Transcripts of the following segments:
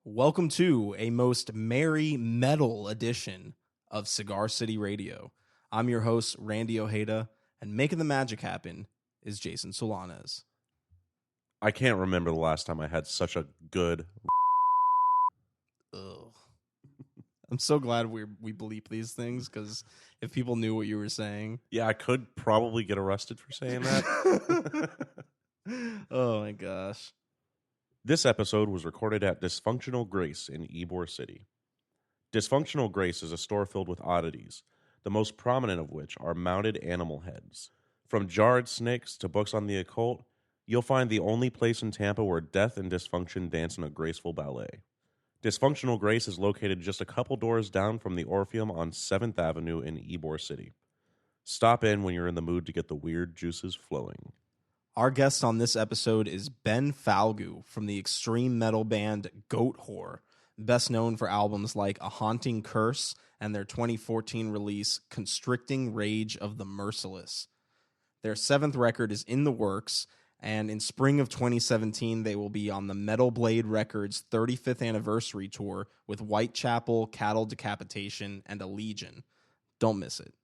Welcome to a most merry metal edition of Cigar City Radio. I'm your host, Randy Ojeda, and making the magic happen is Jason Solanas. I can't remember the last time I had such a good... Ugh. I'm so glad we bleep these things, because if people knew what you were saying... Yeah, I could probably get arrested for saying that. Oh my gosh. This episode was recorded at Dysfunctional Grace in Ybor City. Dysfunctional Grace is a store filled with oddities, the most prominent of which are mounted animal heads. From jarred snakes to books on the occult, you'll find the only place in Tampa where death and dysfunction dance in a graceful ballet. Dysfunctional Grace is located just a couple doors down from the Orpheum on 7th Avenue in Ybor City. Stop in when you're in the mood to get the weird juices flowing. Our guest on this episode is Ben Falgout from the extreme metal band Goatwhore, best known for albums like A Haunting Curse and their 2014 release Constricting Rage of the Merciless. Their 7th record is in the works, and in spring of 2017 they will be on the Metal Blade Records 35th anniversary tour with Whitechapel, Cattle Decapitation, and a Legion. Don't miss it.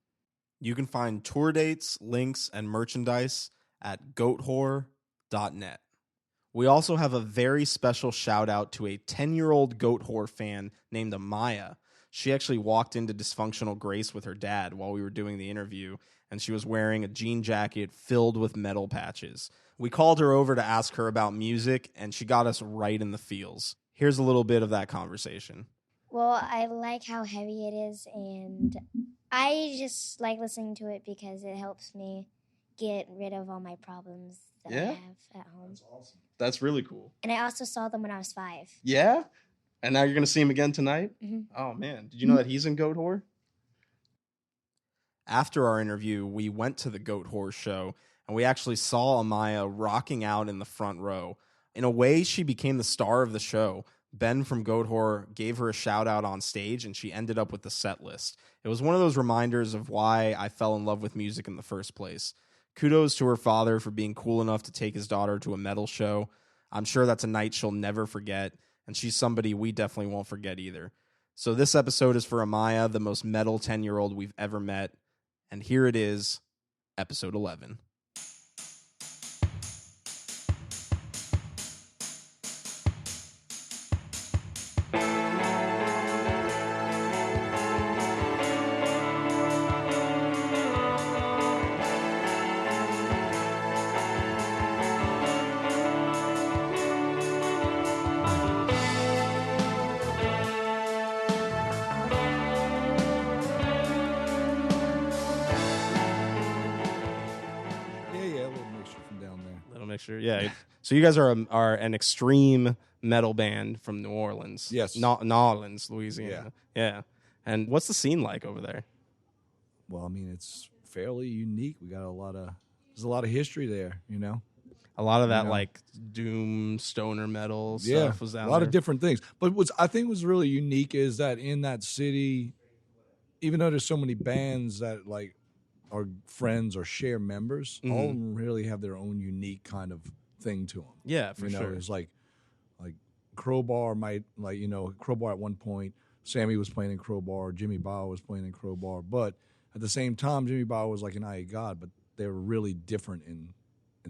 You can find tour dates, links, and merchandise at goatwhore.net. We also have a very special shout out to a 10-year-old Goatwhore fan named Amaya. She actually walked into Dysfunctional Grace with her dad while we were doing the interview, and she was wearing a jean jacket filled with metal patches. We called her over to ask her about music, and she got us right in the feels. Here's a little bit of that conversation. Well, I like how heavy it is, and I just like listening to it because it helps me get rid of all my problems that I have at home. That's awesome. That's really cool. And I also saw them when I was 5. Yeah? And now you're going to see him again tonight? Mm-hmm. Oh, man. Did you know that he's in Goatwhore? After our interview, we went to the Goatwhore show, and we actually saw Amaya rocking out in the front row. In a way, she became the star of the show. Ben from Goatwhore gave her a shout-out on stage, and she ended up with the set list. It was one of those reminders of why I fell in love with music in the first place. Kudos to her father for being cool enough to take his daughter to a metal show. I'm sure that's a night she'll never forget, and she's somebody we definitely won't forget either. So this episode is for Amaya, the most metal 10-year-old we've ever met, and here it is, episode 11. Yeah. So you guys are an extreme metal band from New Orleans. Yes. New Orleans, Louisiana. Yeah. And what's the scene like over there? Well, I mean, it's fairly unique. There's a lot of history there, you know. A lot of that like doom stoner metal stuff was down there. A lot of different things. But what I think was really unique is that in that city, even though there's so many bands that like are friends or share members, all of them really have their own unique kind of thing to them. Yeah, for sure. It's like Crowbar Crowbar at one point, Sammy was playing in Crowbar, Jimmy Bauer was playing in Crowbar, but at the same time, Jimmy Bauer was like an eye of God, but they were really different in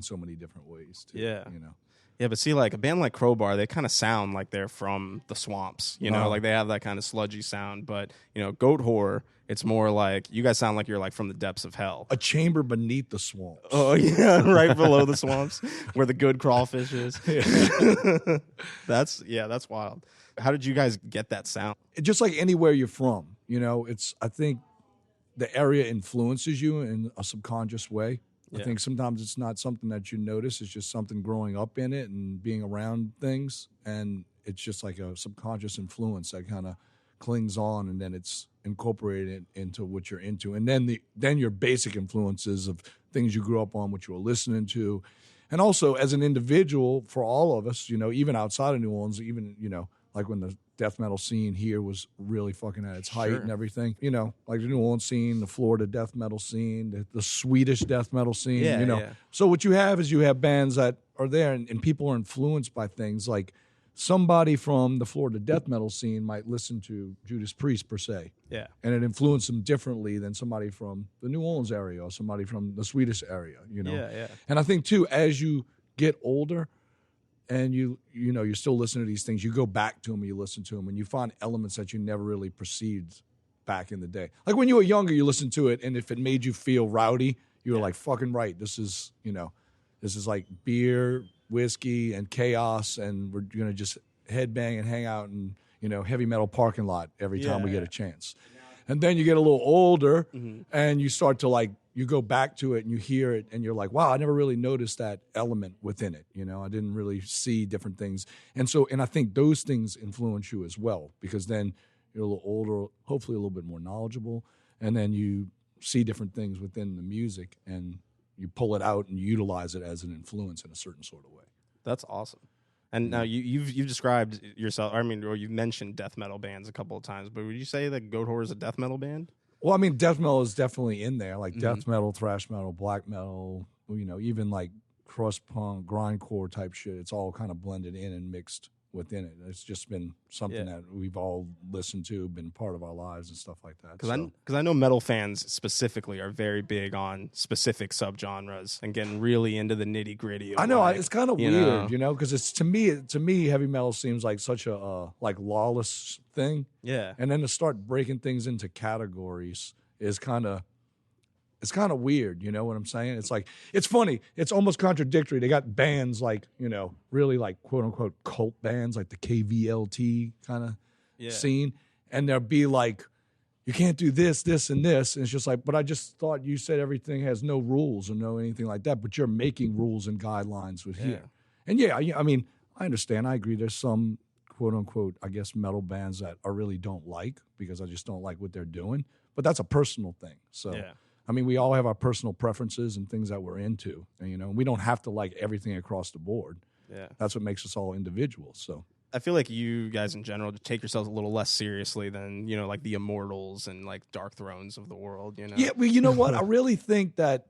so many different ways too. Yeah. You know. Yeah, but see, like a band like Crowbar, they kind of sound like they're from the swamps, you know, like they have that kind of sludgy sound. But, you know, Goatwhore, it's more like you guys sound like you're like from the depths of hell. A chamber beneath the swamps. Oh, yeah, right below the swamps where the good crawfish is. Yeah. That's wild. How did you guys get that sound? Just like anywhere you're from, you know, I think the area influences you in a subconscious way. I think sometimes it's not something that you notice. It's just something growing up in it and being around things. And it's just like a subconscious influence that kind of clings on, and then it's incorporated into what you're into. And then your basic influences of things you grew up on, what you were listening to. And also as an individual, for all of us, you know, even outside of New Orleans, even, you know, like when the death metal scene here was really fucking at its height and everything, you know, like the New Orleans scene, the Florida death metal scene, the Swedish death metal scene, you know. So what you have is you have bands that are there and people are influenced by things like somebody from the Florida death metal scene might listen to Judas Priest per se. Yeah. And it influenced them differently than somebody from the New Orleans area or somebody from the Swedish area, you know? Yeah. And I think too, as you get older and you know, you still listen to these things, you go back to them and you listen to them and you find elements that you never really perceived back in the day. Like when you were younger, you listened to it, and if it made you feel rowdy, you were like, fucking right. This is, you know, this is like beer, whiskey, and chaos, and we're going to just headbang and hang out in, you know, heavy metal parking lot every time we get a chance. And then you get a little older, and you start to like, you go back to it and you hear it, and you're like, wow, I never really noticed that element within it. You know, I didn't really see different things. And so, and I think those things influence you as well, because then you're a little older, hopefully a little bit more knowledgeable, and then you see different things within the music, and you pull it out and utilize it as an influence in a certain sort of way. That's awesome. And now you've described yourself. I mean, or you've mentioned death metal bands a couple of times, but would you say that Goatwhore is a death metal band? Well, I mean, death metal is definitely in there, like death metal, thrash metal, black metal. You know, even like crust punk, grindcore type shit. It's all kind of blended in and mixed within it. It's just been something that we've all listened to, been part of our lives and stuff like that. Because I know metal fans specifically are very big on specific subgenres and getting really into the nitty gritty. I know, it's kind of weird, know? you know, because it's to me, heavy metal seems like such a like lawless thing. Yeah, and then to start breaking things into categories is kind of. It's kind of weird, you know what I'm saying? It's like, it's funny. It's almost contradictory. They got bands like, you know, really like quote unquote cult bands like the KVLT kind of scene. And there'll be like, you can't do this, this, and this. And it's just like, but I just thought you said everything has no rules or no anything like that, but you're making rules and guidelines with here. And I mean, I understand. I agree. There's some quote unquote, I guess, metal bands that I really don't like because I just don't like what they're doing. But that's a personal thing. So. I mean, we all have our personal preferences and things that we're into, and, you know, we don't have to like everything across the board. Yeah, that's what makes us all individuals. So I feel like you guys in general take yourselves a little less seriously than, you know, like the Immortals and like Dark Thrones of the world. You know? Yeah, well, you know what? I really think that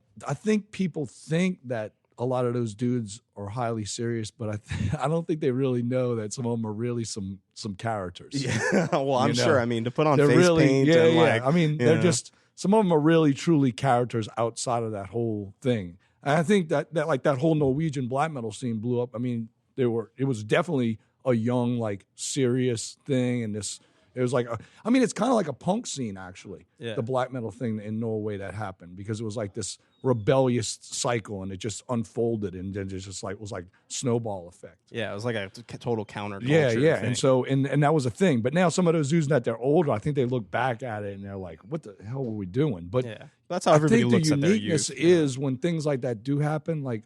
people think that a lot of those dudes are highly serious, but I don't think they really know that some of them are really some characters. Yeah, well, I'm sure. I mean, to put on they're face really, paint, and like, I mean, they're just. Some of them are really, truly characters outside of that whole thing. And I think that like that whole Norwegian black metal scene blew up. I mean, it was definitely a young, like, serious thing. And it was like, it's kind of like a punk scene, actually, the black metal thing in Norway that happened, because it was like this rebellious cycle, and it just unfolded, and then it just like was like snowball effect. Yeah, it was like a total counterculture. Yeah. Thing. And so and that was a thing. But now some of those dudes that they're older, I think they look back at it and they're like, "What the hell were we doing?" But that's how everybody looks at their youth. The uniqueness is when things like that do happen. Like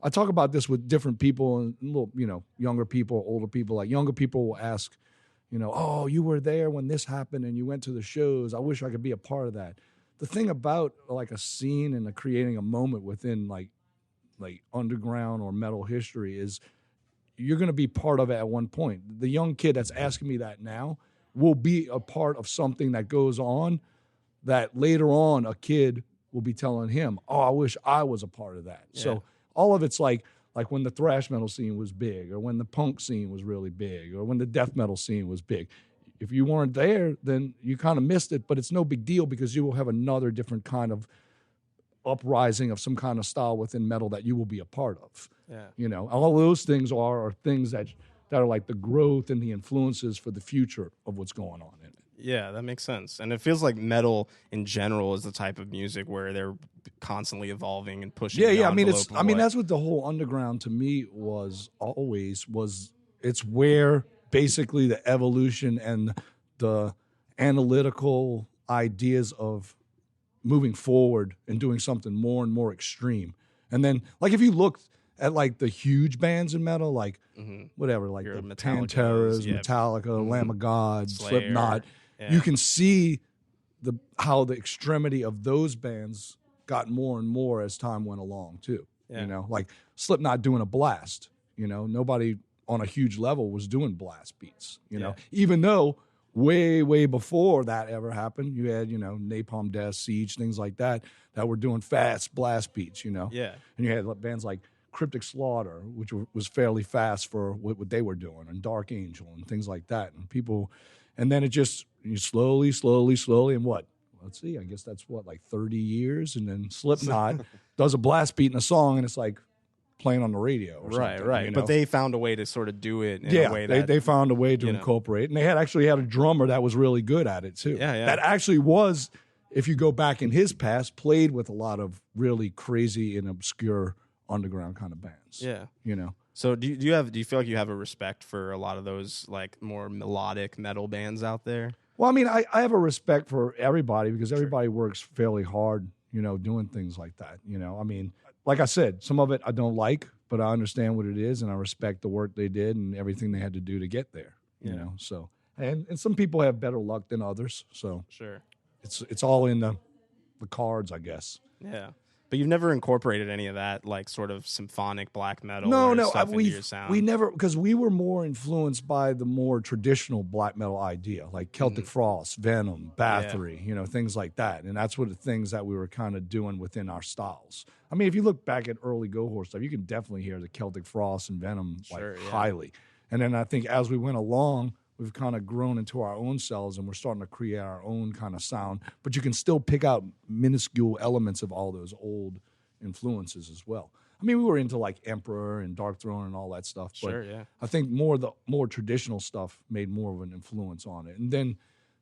I talk about this with different people, and little, you know, younger people, older people. Like younger people will ask, you know, "Oh, you were there when this happened, and you went to the shows. I wish I could be a part of that." The thing about like a scene and creating a moment within like underground or metal history is you're going to be part of it at one point. The young kid that's asking me that now will be a part of something that goes on that later on a kid will be telling him, "Oh, I wish I was a part of that." Yeah. So all of it's like when the thrash metal scene was big, or when the punk scene was really big, or when the death metal scene was big. If you weren't there, then you kind of missed it, but it's no big deal because you will have another different kind of uprising of some kind of style within metal that you will be a part of. Yeah. You know, all those things are things that are like the growth and the influences for the future of what's going on in it. Yeah, that makes sense. And it feels like metal in general is the type of music where they're constantly evolving and pushing. Yeah. I mean, that's what the whole underground to me was always. It's where basically the evolution and the analytical ideas of moving forward and doing something more and more extreme. And then, like, if you look at like the huge bands in metal, like whatever, like the Panteras, Metallica, Lamb of God, Slayer, Slipknot, you can see how the extremity of those bands got more and more as time went along too. Yeah. You know, like Slipknot doing a blast. You know, nobody on a huge level was doing blast beats. You know, even though way before that ever happened, you had, you know, Napalm Death, Siege, things like that were doing fast blast beats. You know, and you had bands like Cryptic Slaughter, which was fairly fast for what they were doing, and Dark Angel and things like that. And then it just slowly, and what? Let's see, I guess that's like 30 years. And then Slipknot does a blast beat in a song, and it's like playing on the radio or something. Right. You know? But they found a way to sort of do it in a way that... they found a way to incorporate. And they actually had a drummer that was really good at it, too. Yeah. That actually was, if you go back in his past, played with a lot of really crazy and obscure underground kind of bands. Yeah. You know? So do you feel like you have a respect for a lot of those like more melodic metal bands out there? Well, I mean, I have a respect for everybody because everybody works fairly hard, doing things like that. I mean, like I said, some of it I don't like, but I understand what it is, and I respect the work they did and everything they had to do to get there. You know, so and some people have better luck than others. So sure, it's all in the cards, I guess. Yeah. But you've never incorporated any of that, like sort of symphonic black metal stuff into your sound? We never, because we were more influenced by the more traditional black metal idea, like Celtic Frost, Venom, Bathory, things like that. And that's what the things that we were kind of doing within our styles. I mean, if you look back at early Goatwhore stuff, you can definitely hear the Celtic Frost and Venom highly. And then I think as we went along, we've kind of grown into our own selves, and we're starting to create our own kind of sound. But you can still pick out minuscule elements of all those old influences as well. I mean, we were into like Emperor and Dark Throne and all that stuff. But I think the more traditional stuff made more of an influence on it. And then,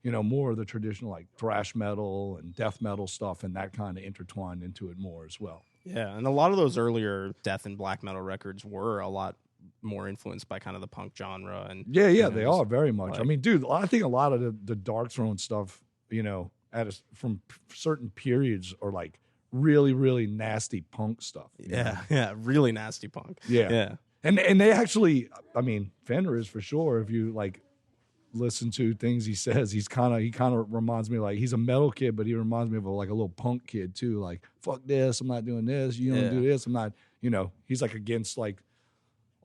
more of the traditional like thrash metal and death metal stuff, and that kind of intertwined into it more as well. Yeah, and a lot of those earlier death and black metal records were a lot more influenced by kind of the punk genre. And they are very much. I mean, dude, I think a lot of the Dark Throne stuff, from certain periods are like really, really nasty punk stuff. Yeah, really nasty punk. Yeah. And they actually, I mean, Fender is for sure. If you like listen to things he says, he kind of reminds me, like, he's a metal kid, but he reminds me of like a little punk kid too. Like, fuck this, I'm not doing this. You don't do this, I'm not. He's like against like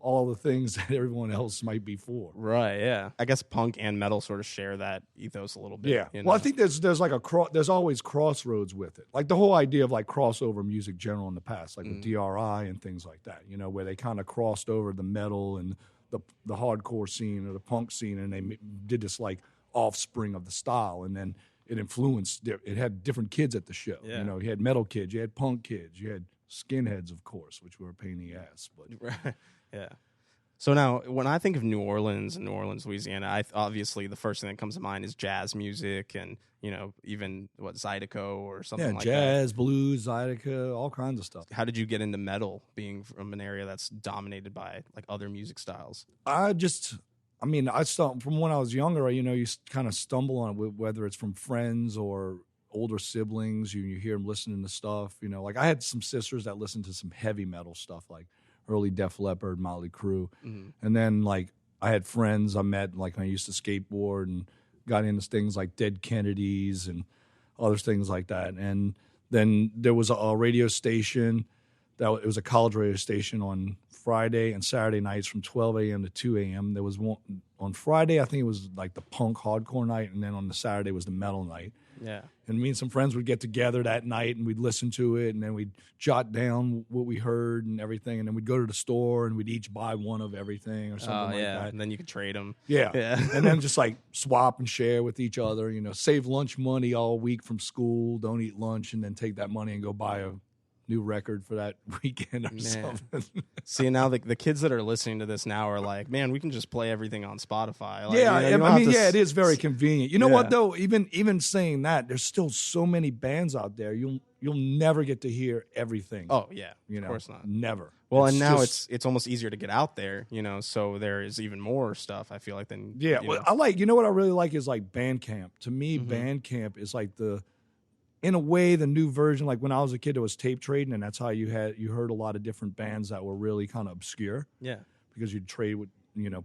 all the things that everyone else might be for. Right, yeah. I guess punk and metal sort of share that ethos a little bit. Yeah. Well, I think there's like there's always crossroads with it. Like the whole idea of like crossover music general in the past, like with DRI and things like that, where they kind of crossed over the metal and the hardcore scene or the punk scene, and they did this like offspring of the style, and then it influenced, it had different kids at the show. Yeah. You had metal kids, you had punk kids, you had skinheads, of course, which were a pain in the ass. But yeah. So now, when I think of New Orleans and New Orleans, Louisiana, obviously the first thing that comes to mind is jazz music, and even Zydeco or something like that. Yeah, jazz, blues, Zydeco, all kinds of stuff. How did you get into metal, being from an area that's dominated by like other music styles? I started from when I was younger. You kind of stumble on it, whether it's from friends or older siblings. You hear them listening to stuff. Like I had some sisters that listened to some heavy metal stuff, like early Def Leppard, Motley Crue. And then like I had friends I met like when I used to skateboard and got into things like Dead Kennedys and other things like that. And then there was a radio station it was a college radio station on Friday and Saturday nights from 12 a.m. to 2 a.m. There was one on Friday, I think it was like the punk hardcore night, and then on the Saturday was the metal night. Yeah. And me and some friends would get together that night, and we'd listen to it, and then we'd jot down what we heard and everything, and then we'd go to the store, and we'd each buy one of everything or something like that. And then you could trade them. Yeah. And then just like swap and share with each other, save lunch money all week from school, don't eat lunch, and then take that money and go buy a new record for that weekend or something. See, now the kids that are listening to this now are like, man, we can just play everything on Spotify. Like, it is very convenient. You know what though? Even saying that, there's still so many bands out there. You'll never get to hear everything. Oh yeah, of course not. Never. Well, and now it's almost easier to get out there, so there is even more stuff, I feel like, than well, I like, what I really like is like Bandcamp. To me, Bandcamp is like in a way, the new version. Like when I was a kid, it was tape trading, and that's how you heard a lot of different bands that were really kind of obscure. Yeah, because you'd trade with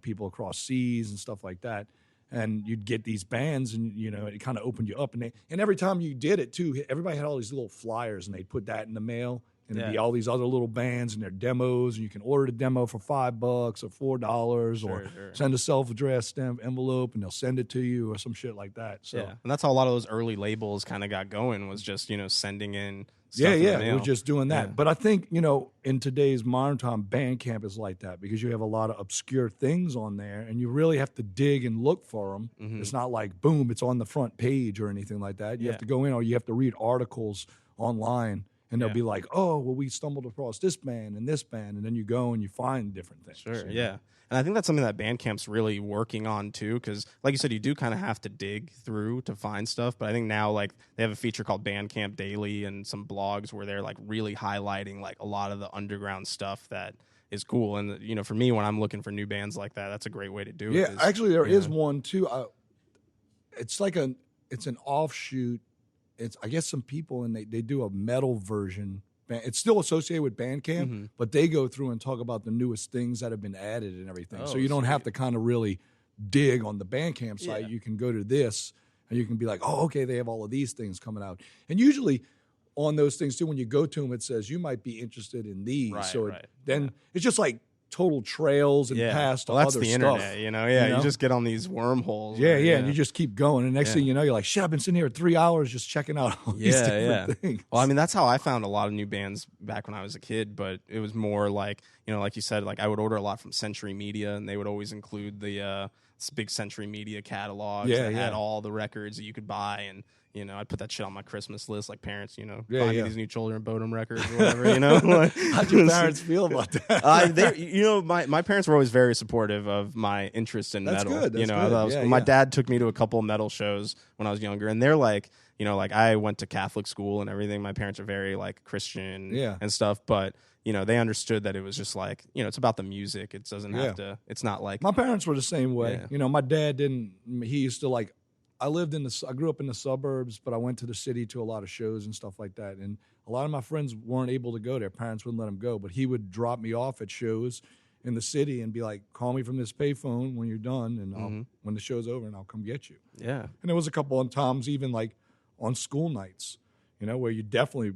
people across seas and stuff like that, and you'd get these bands, and it kind of opened you up. And every time you did it too, everybody had all these little flyers, and they'd put that in the mail, And it'd be all these other little bands and their demos, and you can order the demo for $5 or $4, or send a self-addressed stamp envelope, and they'll send it to you or some shit like that. So and that's how a lot of those early labels kind of got going, was just sending in stuff in the mail. It was just doing that. Yeah. But I think in today's modern time, Bandcamp is like that because you have a lot of obscure things on there, and you really have to dig and look for them. Mm-hmm. It's not like boom, it's on the front page or anything like that. You have to go in, or you have to read articles online. And they'll be like, oh, well, we stumbled across this band, and then you go and you find different things. Sure, yeah. And I think that's something that Bandcamp's really working on, too, because, like you said, you do kind of have to dig through to find stuff. But I think now, like, they have a feature called Bandcamp Daily and some blogs where they're, like, really highlighting, like, a lot of the underground stuff that is cool. And, for me, when I'm looking for new bands like that, that's a great way to do it. Yeah, actually, there is one, too. It's like an offshoot. It's, I guess, some people, and they do a metal version. It's still associated with Bandcamp, but they go through and talk about the newest things that have been added and everything. So you don't have to kind of really dig on the Bandcamp site. You can go to this, and you can be like, oh, okay, they have all of these things coming out. And usually on those things, too, when you go to them, it says you might be interested in these. Then it's just like total trails and past that's other the stuff. Internet, you just get on these wormholes. And you just keep going. And next thing you know, you're like, shit, I've been sitting here 3 hours just checking out all these different things. Well, I mean, that's how I found a lot of new bands back when I was a kid, but it was more like, like you said, like I would order a lot from Century Media, and they would always include the big Century Media catalogs that had all the records that you could buy, and I'd put that shit on my Christmas list, like parents, buy me these new Children of Bodom records or whatever, How'd your parents feel about that? My parents were always very supportive of my interest in metal. That's good. My dad took me to a couple metal shows when I was younger, and they're like, like I went to Catholic school and everything. My parents are very like Christian and stuff, but they understood that it was just like, it's about the music. It doesn't have to, it's not like. My parents were the same way. My dad he used to like, I grew up in the suburbs, but I went to the city to a lot of shows and stuff like that. And a lot of my friends weren't able to go. Their parents wouldn't let them go, but he would drop me off at shows in the city and be like, call me from this payphone when you're done, and when the show's over, and I'll come get you. Yeah. And there was a couple of times, even like on school nights, where you definitely,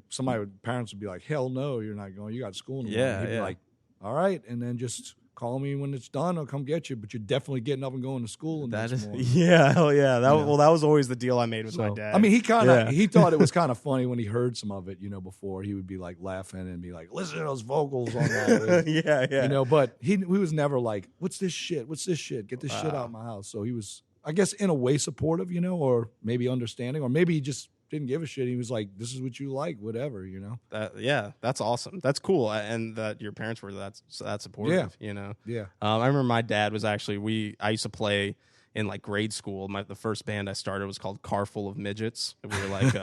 parents would be like, hell no, you're not going. You got school in the morning. He'd be like, all right. And then just call me when it's done. I'll come get you. But you're definitely getting up and going to school. And that is, morning. Hell yeah. That was always the deal I made with my dad. I mean, he thought it was kind of funny when he heard some of it, before. He would be like laughing and be like, listen to those vocals on that. But he was never like, what's this shit? What's this shit? Get this shit out of my house. So he was, I guess, in a way supportive, or maybe understanding, or maybe he just didn't give a shit. He was like, this is what you like, whatever, That's awesome. That's cool. And that your parents were that supportive, Yeah. I remember my dad was actually, I used to play in like grade school. The first band I started was called Car Full of Midgets. We were like,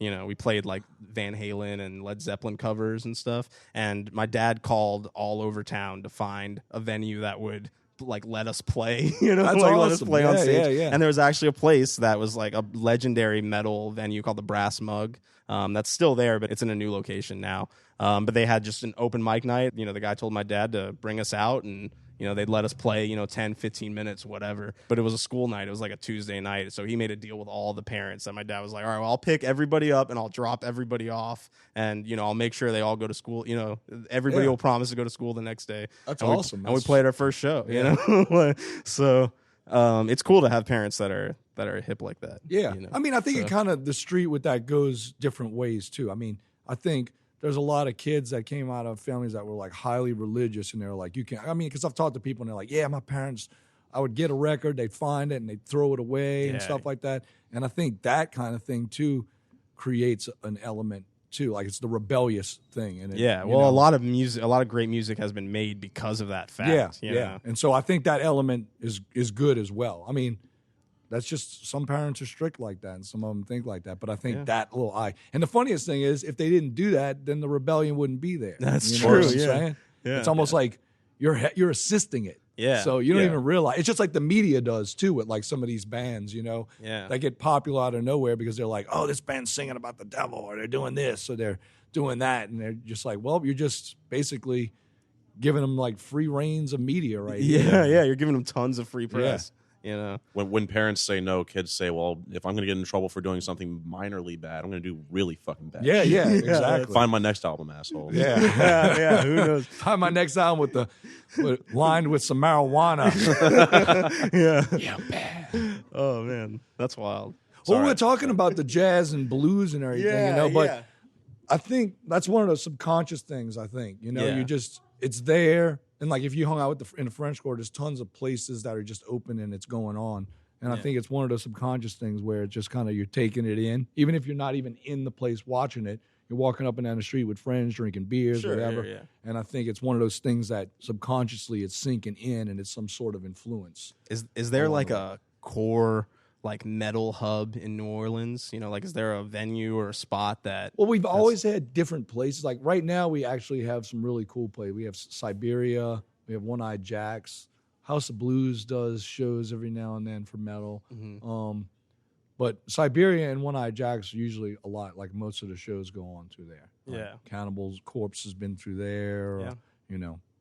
we played like Van Halen and Led Zeppelin covers and stuff. And my dad called all over town to find a venue that would like let us play, That's like awesome. let us play on stage. Yeah. And there was actually a place that was like a legendary metal venue called the Brass Mug. That's still there, but it's in a new location now. But they had just an open mic night. The guy told my dad to bring us out, and they'd let us play 10, 15 minutes, whatever. But it was a school night. It was like a Tuesday night. So he made a deal with all the parents, and my dad was like, all right, well, I'll pick everybody up and I'll drop everybody off, and I'll make sure they all go to school. Everybody will promise to go to school the next day. That's awesome. And we played our first show. So it's cool to have parents that are hip like that. Yeah. I mean, I think it kind of, the street with that goes different ways too. I mean, I think there's a lot of kids that came out of families that were like highly religious, and they're like, because I've talked to people and they're like, yeah, my parents, I would get a record, they'd find it and they'd throw it away and stuff like that. And I think that kind of thing too creates an element too, like it's the rebellious thing. And a lot of great music has been made because of that fact. Yeah. And so I think that element is good as well. I mean, that's just, some parents are strict like that, and some of them think like that. But I think that little and the funniest thing is, if they didn't do that, then the rebellion wouldn't be there. That's true. What I'm saying? Yeah. It's almost like you're assisting it. Yeah. So you don't even realize. It's just like the media does too, with like some of these bands, they get popular out of nowhere because they're like, oh, this band's singing about the devil, or they're doing this, or they're doing that, and they're just like, well, you're just basically giving them like free reins of media, right? Yeah. You're giving them tons of free press. You know, when parents say no, kids say, "Well, if I'm going to get in trouble for doing something minorly bad, I'm going to do really fucking bad." Yeah, yeah, exactly. Find my next album, asshole. Yeah, yeah. Who knows? Find my next album lined with some marijuana. Yeah, bad. Oh man, that's wild. Well, we're talking about the jazz and blues and everything, but I think that's one of those subconscious things. I think you just it's there, and like if you hung out in the French Quarter, there's tons of places that are just open and it's going on. And I think it's one of those subconscious things where it's just kind of you're taking it in, even if you're not even in the place watching it. You're walking up and down the street with friends, drinking beers, whatever. Yeah. And I think it's one of those things that subconsciously it's sinking in, and it's some sort of influence. Is there like a core like metal hub in New Orleans? Like is there a venue or a spot that? Well, we've always had different places. Like right now, we actually have some really cool places. We have Siberia. We have One Eyed Jacks. House of Blues does shows every now and then for metal. Mm-hmm. But Siberia and One Eyed Jacks are usually a lot. Like most of the shows go on through there. Like Cannibals Corpse has been through there.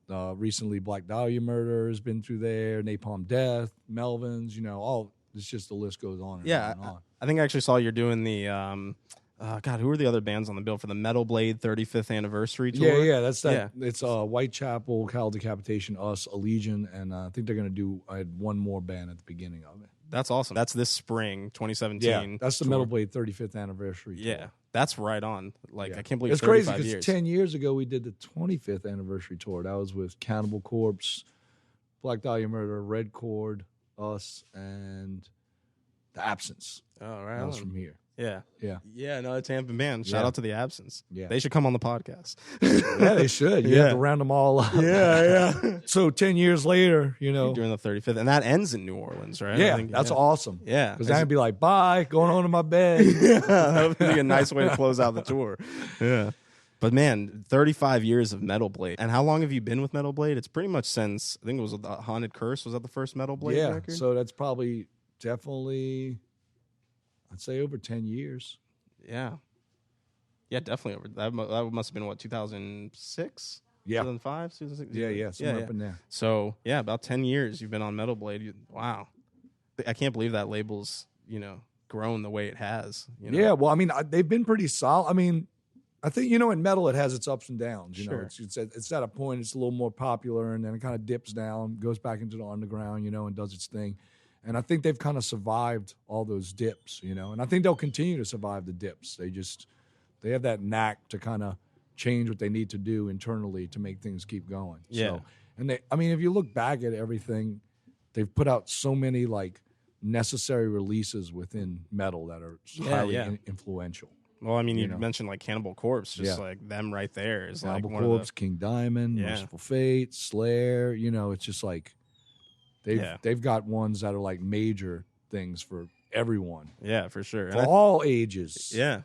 Or, recently Black Dahlia Murder has been through there. Napalm Death, Melvins. It's just the list goes on. And on and on. I think I actually saw you're doing the. God, who are the other bands on the bill for the Metal Blade 35th anniversary tour? Yeah, that's that. Yeah. It's Whitechapel, Cal Decapitation, us, Allegiant, and I think they're going to do. I had one more band at the beginning of it. That's awesome. That's this spring, 2017. Yeah, that's the Metal Blade 35th anniversary tour. Yeah, that's right on. Like I can't believe it's crazy because 10 years ago we did the 25th anniversary tour. That was with Cannibal Corpse, Black Dahlia Murder, Red Chord, us, and The Absence. Oh, right. That was from here. Yeah. Another Tampa band. Shout out to The Absence. Yeah, they should come on the podcast. Yeah, they should. You have to round them all up. Yeah. So 10 years later, you're doing the 35th, and that ends in New Orleans, right? Yeah, that's awesome. Yeah, because I'd be like, bye, going home to my bed. That would be a nice way to close out the tour. Yeah. But man, 35 years of Metal Blade. And how long have you been with Metal Blade? It's pretty much since, I think it was the Haunted Curse. Was that the first Metal Blade record? So that's probably definitely, I'd say over 10 years. Yeah, definitely over. That must have been, what, 2006? Yeah. 2005? 2006? Yeah, somewhere up in there. So, about 10 years you've been on Metal Blade. Wow. I can't believe that label's, grown the way it has. Yeah, well, I mean, they've been pretty solid. I mean, I think, in metal it has its ups and downs. Sure. It's at a point it's a little more popular, and then it kind of dips down, goes back into the underground, and does its thing. And I think they've kind of survived all those dips, and I think they'll continue to survive the dips. They have that knack to kind of change what they need to do internally to make things keep going. Yeah. So, and if you look back at everything, they've put out so many like necessary releases within metal that are highly influential. Well, I mean, you mentioned like Cannibal Corpse, just like them right there is Cannibal like one Corpse, of the... King Diamond, Merciful Fate, Slayer. It's just like they've got ones that are like major things for everyone. Yeah, for sure. For all ages. Yeah,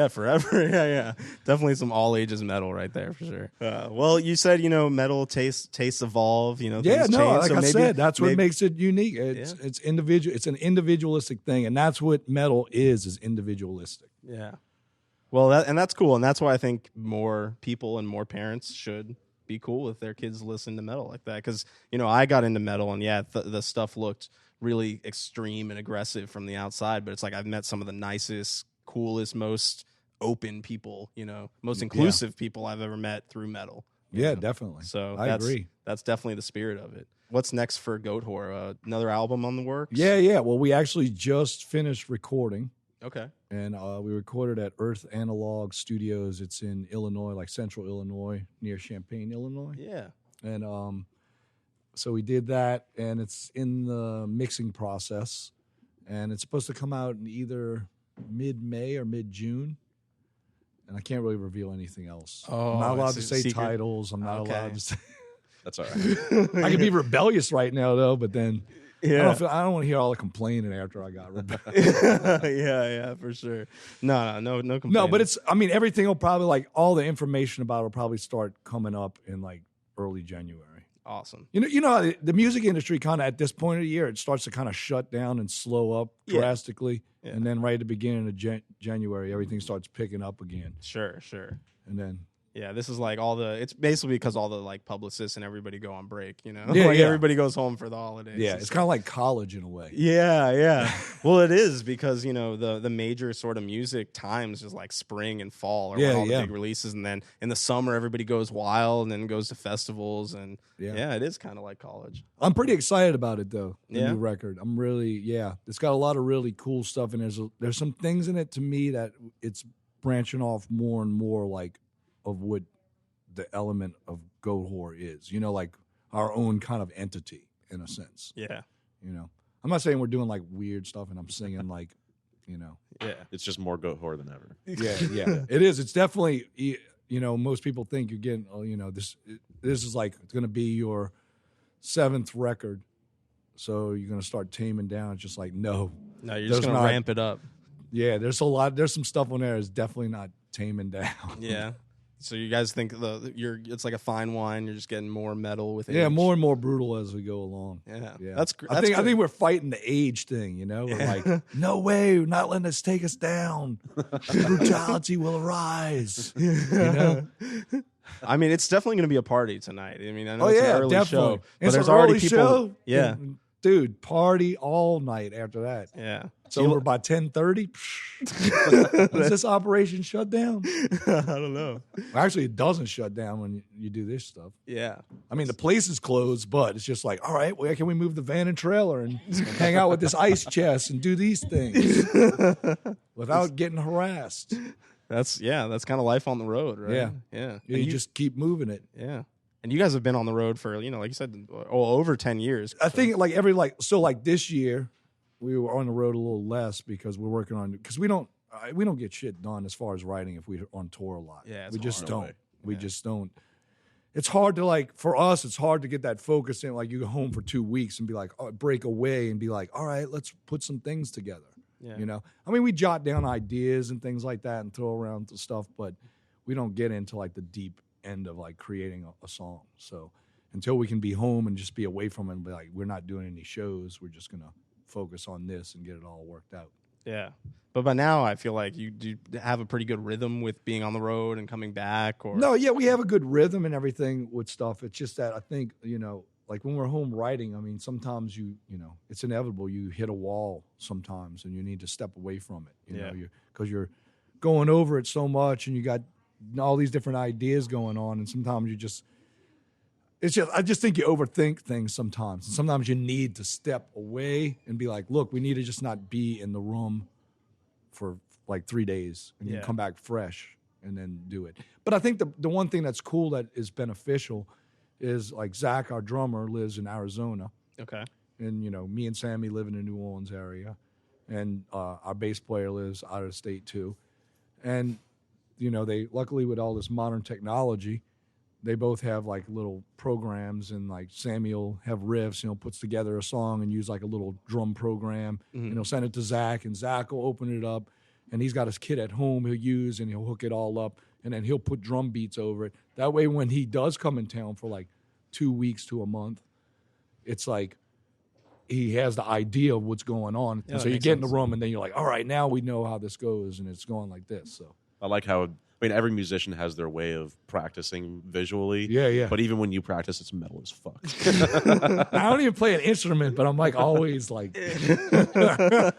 forever. Yeah. Definitely some all ages metal right there for sure. Well, you said, metal tastes evolve, things change. Like so I said, that's what makes it unique. It's individual. It's an individualistic thing, and that's what metal is individualistic. Yeah. Well, that's cool, and that's why I think more people and more parents should be cool with their kids listening to metal like that. Because, I got into metal, and the stuff looked really extreme and aggressive from the outside, but it's like I've met some of the nicest, coolest, most open people, most inclusive people I've ever met through metal. Yeah, definitely. So I agree. That's definitely the spirit of it. What's next for Goatwhore? Another album on the works? Yeah. Well, we actually just finished recording. Okay. And we recorded at Earth Analog Studios. It's in Illinois, like central Illinois, near Champaign, Illinois. Yeah. And so we did that, and it's in the mixing process. And it's supposed to come out in either mid-May or mid-June. And I can't really reveal anything else. I'm not allowed to say secret titles. I'm not allowed to say... That's all right. I can be rebellious right now, though, but then... Yeah. I don't want to hear all the complaining after I got rebellious. Yeah, for sure. No complaining. No, but everything will probably, like, all the information about it will probably start coming up in, like, early January. Awesome. You know how the music industry kind of at this point of the year, it starts to kind of shut down and slow up drastically. Yeah. And then right at the beginning of January, everything starts picking up again. Sure. And then Yeah, this is like it's basically because all the like publicists and everybody go on break, you know? Yeah, like yeah. everybody goes home for the holidays. Yeah, it's kind of like college in a way. Yeah. Well, it is because, you know, the major sort of music times is like spring and fall are when all the big releases. And then in the summer, everybody goes wild and then goes to festivals. And it is kind of like college. I'm pretty excited about it, though, the Yeah? new record. I'm really, it's got a lot of really cool stuff. And there's some things in it to me that it's branching off more and more like of what the element of Goatwhore is, you know, like our own kind of entity in a sense. Yeah. You know, I'm not saying we're doing like weird stuff and I'm singing like, you know. Yeah. It's just more Goatwhore than ever. Yeah. It is. It's definitely, you know, most people think you're getting, you know, this is like, it's going to be your 7th record. So you're going to start taming down. It's just like, no. No, you're just going to ramp it up. Yeah. There's some stuff on there that's definitely not taming down. Yeah. So you guys think it's like a fine wine. You're just getting more metal with age. Yeah, more and more brutal as we go along. Yeah. That's I think we're fighting the age thing. You know, we're like, no way, we're not letting this take us down. Brutality will arise. You know. I mean, it's definitely going to be a party tonight. I mean, I know it's an early definitely. show, but there's already people. Show? Yeah. Dude, party all night after that. Yeah. So we're by 10:30. Is this operation shut down? I don't know. Actually, it doesn't shut down when you do this stuff. Yeah. I mean, the place is closed, but it's just like, all right, where can we move the van and trailer and hang out with this ice chest and do these things without getting harassed? That's kind of life on the road, right? Yeah. You just keep moving it. Yeah. And you guys have been on the road for, you know, like you said, over 10 years. I think like this year we were on the road a little less because we're working on, because we don't get shit done as far as writing if we're on tour a lot. Yeah, we just don't. We just don't. It's hard to like, for us, it's hard to get that focus in. Like you go home for 2 weeks and be like, break away and be like, all right, let's put some things together. Yeah. You know, I mean, we jot down ideas and things like that and throw around the stuff, but we don't get into like the deep end of like creating a song. So until we can be home and just be away from it and be like, we're not doing any shows, we're just gonna focus on this and get it all worked out. Yeah. But by now I feel like you do have a pretty good rhythm with being on the road and coming back. Or no, yeah, we have a good rhythm and everything with stuff. It's just that I think, you know, like when we're home writing, I mean, sometimes you know, it's inevitable. You hit a wall sometimes and you need to step away from it, you know, because you're going over it so much and you got all these different ideas going on. And sometimes I just think you overthink things sometimes. And sometimes you need to step away and be like, look, we need to just not be in the room for like 3 days and you come back fresh and then do it. But I think the one thing that's cool that is beneficial is like Zach, our drummer, lives in Arizona. Okay. And, you know, me and Sammy live in the New Orleans area. And our bass player lives out of state too. And, you know, they luckily with all this modern technology, they both have like little programs, and like Sammy will have riffs, you know, puts together a song and use like a little drum program, and he'll send it to Zach, and Zach will open it up, and he's got his kit at home he'll use, and he'll hook it all up, and then he'll put drum beats over it. That way when he does come in town for like 2 weeks to a month, it's like he has the idea of what's going on. And so you get in the room and then you're like, all right, now we know how this goes, and it's going like this. So I like how, I mean, every musician has their way of practicing visually. Yeah. But even when you practice, it's metal as fuck. I don't even play an instrument, but I'm like always like. Well,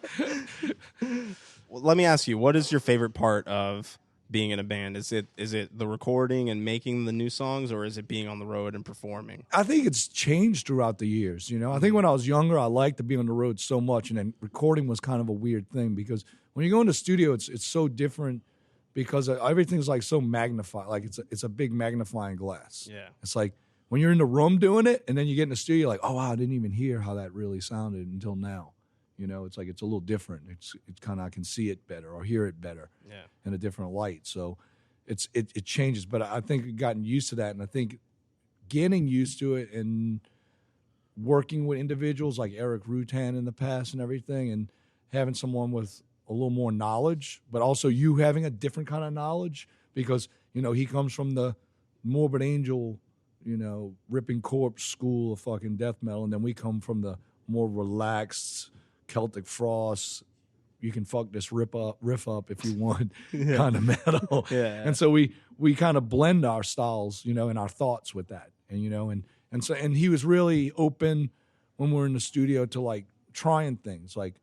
let me ask you, what is your favorite part of being in a band? Is it the recording and making the new songs, or is it being on the road and performing? I think it's changed throughout the years. You know, I think when I was younger, I liked to be on the road so much, and then recording was kind of a weird thing because when you go in the studio, it's so different because everything's like so magnified. Like it's a big magnifying glass. Yeah. It's like when you're in the room doing it, and then you get in the studio, you're like, oh wow, I didn't even hear how that really sounded until now. You know, it's like it's a little different. It's kind of, I can see it better or hear it better in a different light. So it changes. But I think we've gotten used to that, and I think getting used to it and working with individuals like Eric Rutan in the past and everything, and having someone with a little more knowledge, but also you having a different kind of knowledge because, you know, he comes from the Morbid Angel, you know, ripping corpse school of fucking death metal, and then we come from the more relaxed Celtic Frost, you can fuck this riff up if you want kind of metal. Yeah. And so we kind of blend our styles, you know, and our thoughts with that. And, you know, and he was really open when we're in the studio to like trying things like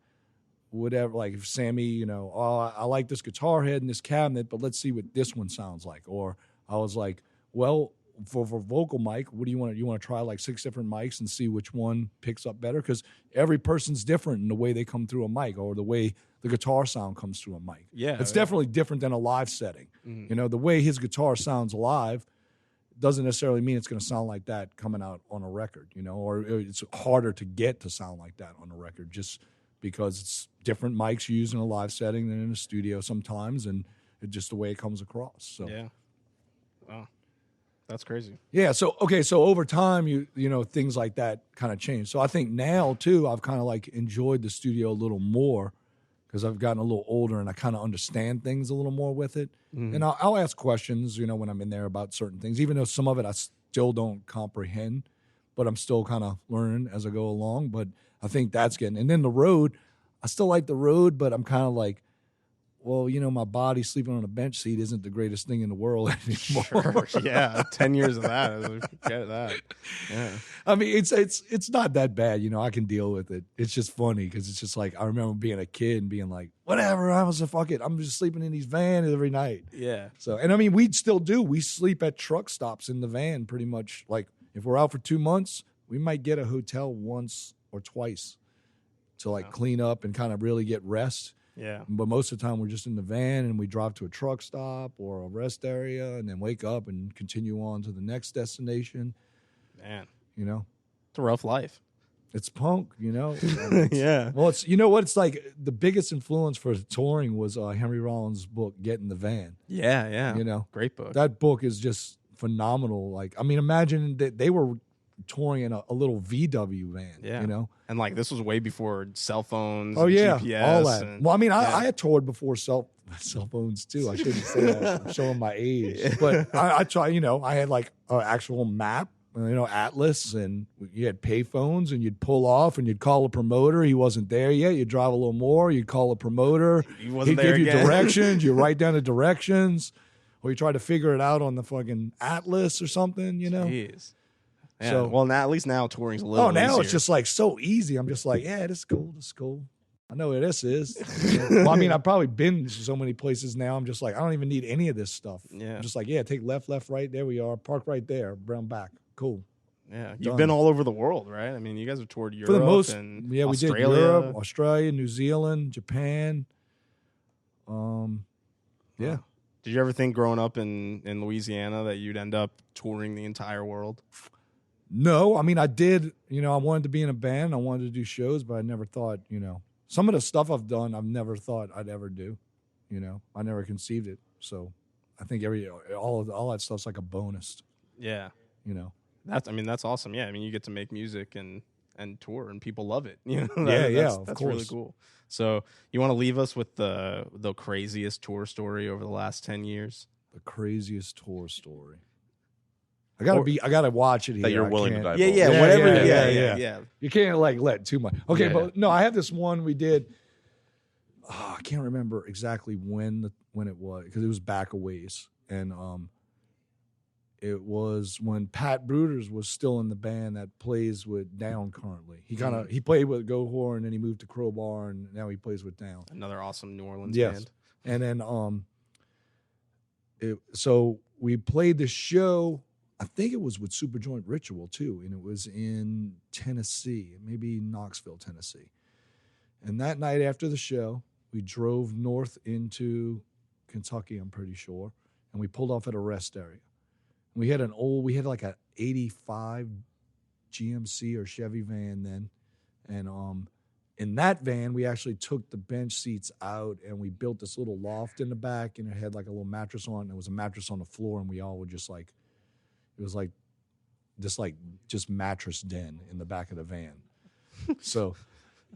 whatever, like if Sammy, you know, oh, I like this guitar head in this cabinet, but let's see what this one sounds like. Or I was like, well, for vocal mic, what do you want? You want to try like 6 different mics and see which one picks up better? Because every person's different in the way they come through a mic or the way the guitar sound comes through a mic. Yeah. It's definitely different than a live setting. Mm-hmm. You know, the way his guitar sounds live doesn't necessarily mean it's going to sound like that coming out on a record, you know, or it's harder to get to sound like that on a record just because it's different mics you use in a live setting than in a studio sometimes, and it's just the way it comes across. So yeah, wow, that's crazy. Yeah, so over time, you know, things like that kind of change. So I think now too, I've kind of like enjoyed the studio a little more because I've gotten a little older and I kind of understand things a little more with it. Mm-hmm. And I'll ask questions, you know, when I'm in there about certain things, even though some of it I still don't comprehend, but I'm still kind of learning as I go along. But I think that's getting, and then the road, I still like the road, but I'm kind of like, well, you know, my body sleeping on a bench seat isn't the greatest thing in the world anymore. Sure. Yeah, 10 years of that. Forget that. Yeah. I mean, it's not that bad. You know, I can deal with it. It's just funny because it's just like I remember being a kid and being like, whatever, I was a fuck it. I'm just sleeping in these vans every night. Yeah. So, and I mean, we still do. We sleep at truck stops in the van pretty much. Like if we're out for 2 months, we might get a hotel once or twice to like clean up and kind of really get rest. Yeah. But most of the time we're just in the van and we drive to a truck stop or a rest area and then wake up and continue on to the next destination. Man. You know? It's a rough life. It's punk, you know? Yeah. Well, it's, you know what? It's like the biggest influence for touring was Henry Rollins' book, Get in the Van. Yeah, yeah. You know? Great book. That book is just phenomenal. Like, I mean, imagine that they were touring in a little VW van, you know? And like this was way before cell phones. Oh, yeah. GPS all that. Well, I mean, I had toured before cell phones too. I shouldn't say that. I'm showing my age. But I try, you know, I had like an actual map, you know, atlas, and you had pay phones and you'd pull off and you'd call a promoter. He wasn't there yet. You'd drive a little more. You'd call a promoter. He'd give you directions. You write down the directions. Or you try to figure it out on the fucking atlas or something, you know? Jeez. Yeah. So, well, now at least now touring's a little now easier. it's just like so easy. I'm just like, yeah, this is cool. This is cool. I know where this is. Well, I mean, I've probably been to so many places now. I'm just like, I don't even need any of this stuff. Yeah. I'm just like, yeah, take left, right. There we are. Park right there. Brown back. Cool. Yeah. You've been all over the world, right? I mean, you guys have toured Europe for the most. and Yeah, we Australia. did Europe, Australia, New Zealand, Japan. Yeah. Did you ever think growing up in Louisiana that you'd end up touring the entire world? No, I mean, I did, you know, I wanted to be in a band. I wanted to do shows, but I never thought, you know, some of the stuff I've done, I've never thought I'd ever do, you know, I never conceived it. So I think all that stuff's like a bonus. Yeah. You know, that's awesome. Yeah. I mean, you get to make music and tour and people love it. You know, that's really cool. So you want to leave us with the craziest tour story over the last 10 years? The craziest tour story. I gotta watch it here. That you're willing to dive whatever. Yeah. You can't like let too much. Okay, no, I have this one we did. I can't remember exactly when it was because it was back a ways, and it was when Pat Bruders was still in the band that plays with Down currently. He played with Goatwhore and then he moved to Crowbar and now he plays with Down. Another awesome New Orleans band. And then so we played the show. I think it was with Superjoint Ritual, too, and it was in Tennessee, maybe Knoxville, Tennessee. And that night after the show, we drove north into Kentucky, I'm pretty sure, and we pulled off at a rest area. We had like an 85 GMC or Chevy van then, and in that van, we actually took the bench seats out, and we built this little loft in the back, and it had like a little mattress on it, and there was a mattress on the floor, and we all would just like, it was like this like just mattress den in the back of the van. So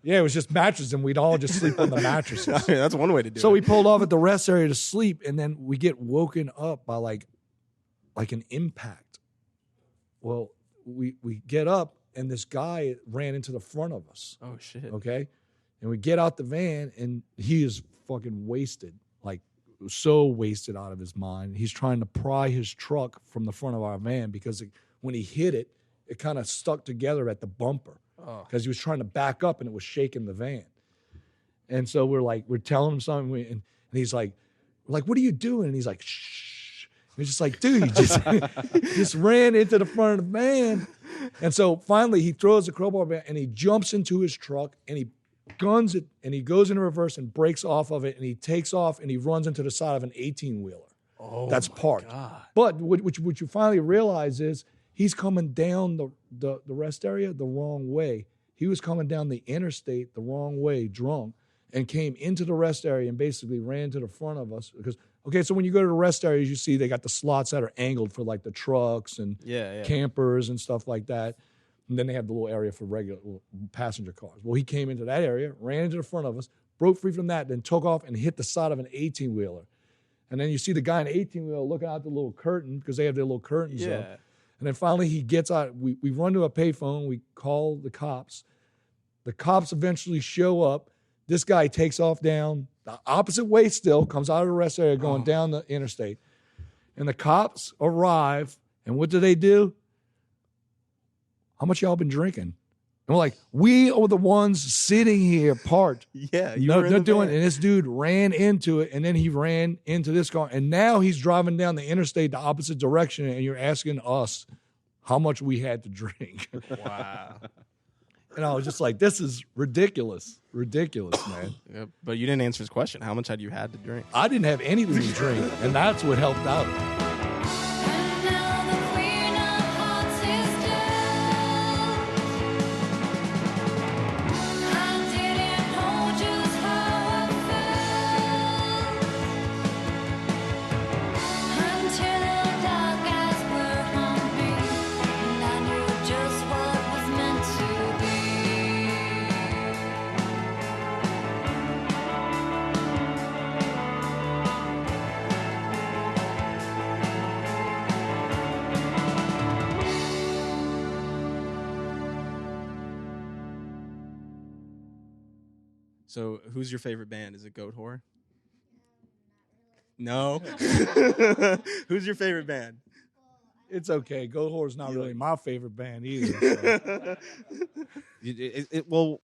yeah, it was just mattresses and we'd all just sleep on the mattresses. That's one way to do it. So we pulled off at the rest area to sleep and then we get woken up by like an impact. Well, we get up and this guy ran into the front of us. Oh shit. Okay. And we get out the van, and he is fucking wasted, like so wasted out of his mind. He's trying to pry his truck from the front of our van because when he hit it, it kind of stuck together at the bumper because he was trying to back up and it was shaking the van. And so we're telling him something, and he's like, we're like, what are you doing? And he's like, shh. And he's just like, dude, he just ran into the front of the van. And so finally he throws the crowbar back and he jumps into his truck and he guns it, and he goes into reverse and breaks off of it, and he takes off and he runs into the side of an 18-wheeler. That's parked. God. But what you finally realize is he's coming down the rest area the wrong way. He was coming down the interstate the wrong way, drunk, and came into the rest area and basically ran to the front of us. Because, okay, so when you go to the rest areas, you see they got the slots that are angled for like the trucks and campers and stuff like that. And then they have the little area for regular passenger cars. Well, he came into that area, ran into the front of us, broke free from that, then took off and hit the side of an 18-wheeler. And then you see the guy in the 18-wheeler looking out the little curtain because they have their little curtains up. And then finally he gets out. We run to a payphone. We call the cops. The cops eventually show up. This guy takes off down the opposite way still, comes out of the rest area going down the interstate. And the cops arrive, and what do? How much y'all been drinking? And we're like, we are the ones sitting here parked. Yeah, they're doing it. And this dude ran into it, and then he ran into this car. And now he's driving down the interstate the opposite direction, and you're asking us how much we had to drink. Wow. And I was just like, this is ridiculous. Ridiculous, man. Yep. But you didn't answer his question. How much had you had to drink? I didn't have anything to drink, and that's what helped out. So, who's your favorite band? Is it Goatwhore? No. Who's your favorite band? It's okay. Goatwhore is not really my favorite band either. So. Well,